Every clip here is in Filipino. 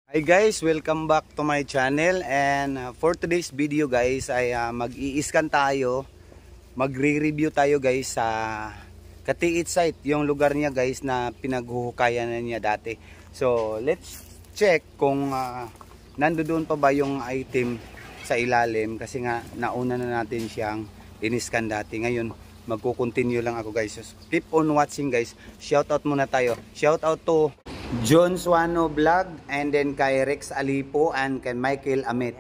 Hi guys, welcome back to my channel, and for today's video guys ay mag-i-scan tayo, magre-review tayo guys sa Katiit site, yung lugar niya guys na pinaghuhukayan na niya dati. So let's check kung nandoon pa ba yung item sa ilalim, kasi nga nauna na natin siyang in-scan dati. Ngayon magko-continue lang ako guys, so keep on watching guys. Shoutout muna tayo, shoutout to John Suano Vlog, and then kay Rex Alipo and kay Michael Amit.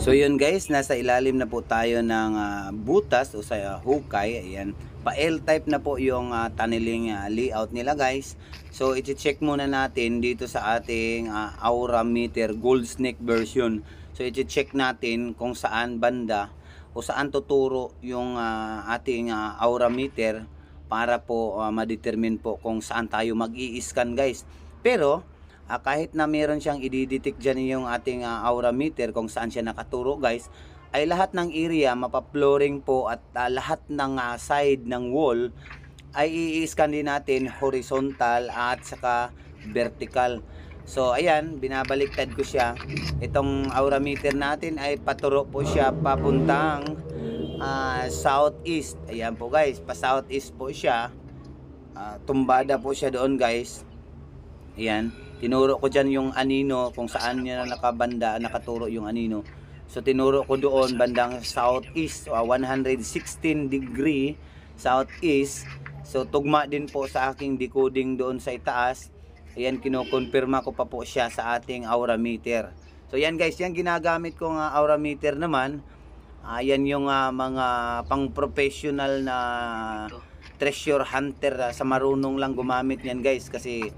So yun guys, nasa ilalim na po tayo ng butas o sa hukay. Ayan, pa L-type na po yung tunneling layout nila guys. So i-check muna natin dito sa ating aura meter gold snake version. So i-check natin kung saan banda o saan tuturo yung ating aura meter para po ma-determine po kung saan tayo mag-i-scan guys. Pero kahit na meron siyang i-detect dyan yung ating aura meter kung saan siya nakaturo guys, ay lahat ng area mapa-flooring po, at lahat ng side ng wall ay i-scan din natin horizontal at saka vertical. So ayan, binabaliktad ko siya. Itong aura meter natin ay paturo po siya papuntang southeast. Ayan po guys, pa southeast po siya. Tumbada po siya doon guys. Ayan, tinuro ko dyan yung anino kung saan niya nakabanda, nakaturo yung anino. So tinuro ko doon bandang southeast, 116 degree southeast. So tugma din po sa aking decoding doon sa itaas. Ayan, kinukonfirma ko pa po siya sa ating aura meter. So yan guys, yan ginagamit kong aura meter naman. Ayan yung mga pang professional na treasure hunter, sa marunong lang gumamit yan guys, kasi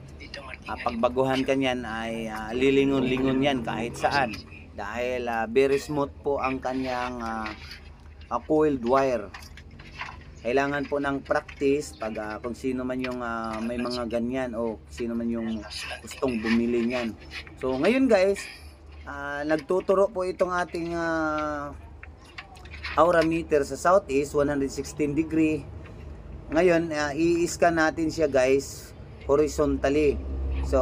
pagbaguhan ka niyan ay lilingon-lingon yan kahit saan, dahil very smooth po ang kanyang coiled wire. Kailangan po ng practice pag kung sino man yung may mga ganyan o sino man yung gustong bumili niyan. So ngayon guys, nagtuturo po itong ating aura meter sa southeast 116 degree. Ngayon i-scan natin siya guys horizontally. So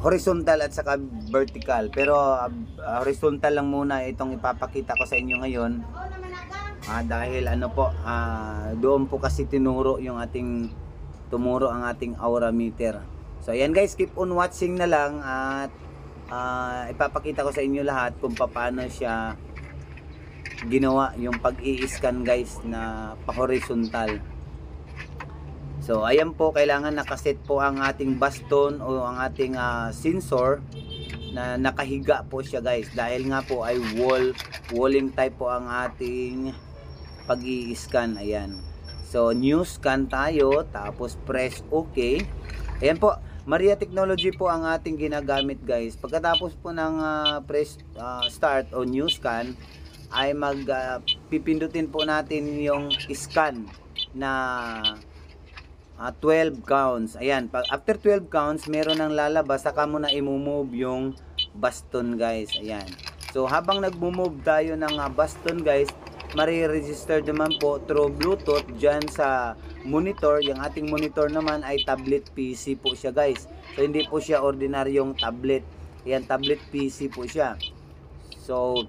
horizontal at saka vertical, pero horizontal lang muna itong ipapakita ko sa inyo ngayon, dahil ano po, doon po kasi tumuro ang ating aura meter. So ayan guys, keep on watching na lang, at ipapakita ko sa inyo lahat kung paano siya ginawa yung pag-i-scan guys na pa horizontal. So ayan po, kailangan nakaset po ang ating baston o ang ating sensor na nakahiga po siya guys, dahil nga po ay walling type po ang ating pag-i-scan. Ayan, so new scan tayo, tapos press OK. Ayan po, Maria Technology po ang ating ginagamit guys. Pagkatapos po ng press start o new scan, ay pipindutin po natin yung scan na 12 counts. Ayan, pag after 12 counts meron nang lalabas, saka mo na i-move yung baston guys. Ayan, so habang nag-move tayo ng baston guys, mariregister naman po through Bluetooth dyan sa monitor. Yung ating monitor naman ay tablet PC po siya guys. So hindi po siya ordinaryong tablet. Ayan, tablet PC po siya. So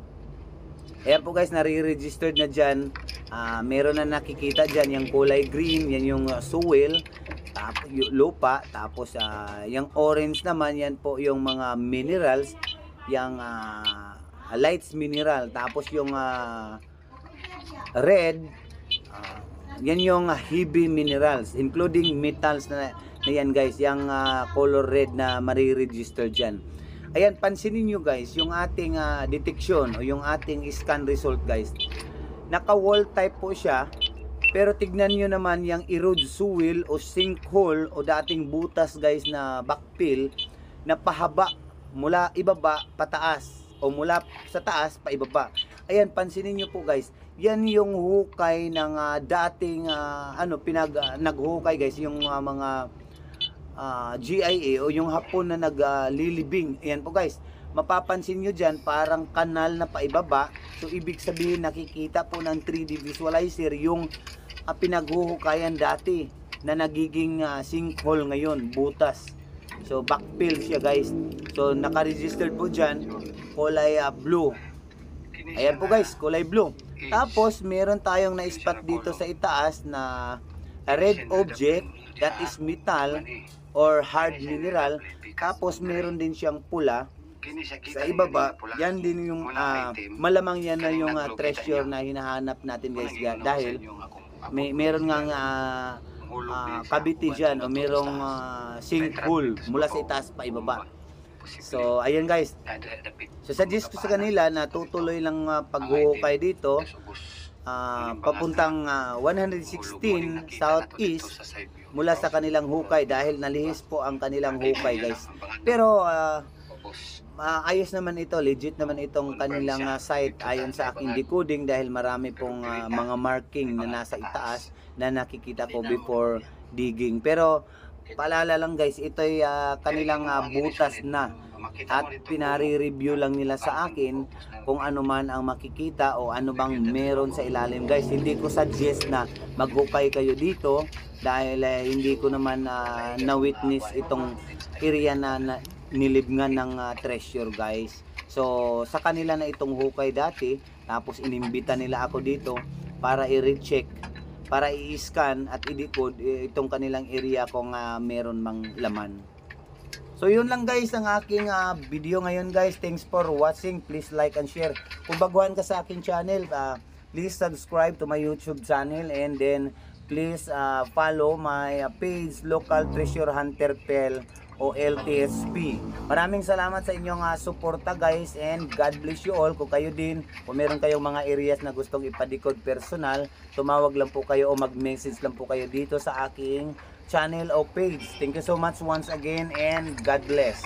Ayan po guys, nare-registered na dyan. Meron na nakikita dyan yung kulay green, yan yung soil, tapos yung lupa, tapos yung orange naman, yan po yung mga minerals, yung lights mineral, tapos yung red, yan yung heavy minerals, including metals na yan guys, yung color red na mariregister dyan. Ayan, pansinin nyo guys, yung ating detection o yung ating scan result guys, naka wall type po siya, pero tignan nyo naman yung erode soil o sinkhole o dating butas guys na backfill na pahaba mula ibaba pataas o mula sa taas pa ibaba. Ayan, pansinin nyo po guys, yan yung hukay ng dating naghukay guys, yung mga GIA o yung hapon na naglilibing. Ayan po guys, mapapansin nyo dyan parang kanal na paibaba. So ibig sabihin nakikita po ng 3D visualizer yung pinaghuhukayan dati na nagiging sinkhole ngayon, butas. So backfill siya guys. So naka-registered po dyan kulay blue. Ayan po guys, kulay blue. Tapos meron tayong na-spot dito sa itaas na red object, that is metal or hard mineral. Tapos meron din siyang pula sa ibaba. Yan din yung malamang yan na yung treasure na hinahanap natin guys, dahil meron nga cavity dyan o merong sinkhole mula sa itaas pa ibaba. So ayan guys, so suggest ko sa kanila na tutuloy lang paghuhukay dito papuntang 116 southeast mula sa kanilang hukay, dahil nalihis po ang kanilang hukay guys. Pero ayos naman ito, legit naman itong kanilang site ayon sa aking decoding, dahil marami pong mga marking na nasa itaas na nakikita ko before digging. Pero paalala lang guys, ito'y kanilang butas na at pinare-review lang nila sa akin kung ano man ang makikita o ano bang meron sa ilalim guys. Hindi ko suggest na maghukay kayo dito dahil hindi ko naman na-witness itong area na nilibngan ng treasure guys. So sa kanila na itong hukay dati, tapos inimbita nila ako dito para i-recheck, para i-scan at i-decode itong kanilang area kung meron mang laman. So yun lang guys ang aking video ngayon guys. Thanks for watching. Please like and share. Kung baguhan ka sa aking channel, please subscribe to my YouTube channel, and then please follow my page, Local Treasure Hunter Pel o LTSP. Maraming salamat sa inyong suporta guys, and God bless you all. Kung kayo din, kung meron kayong mga areas na gustong ipadikod personal, tumawag lang po kayo o mag-message lang po kayo dito sa aking channel o page. Thank you so much once again, and God bless.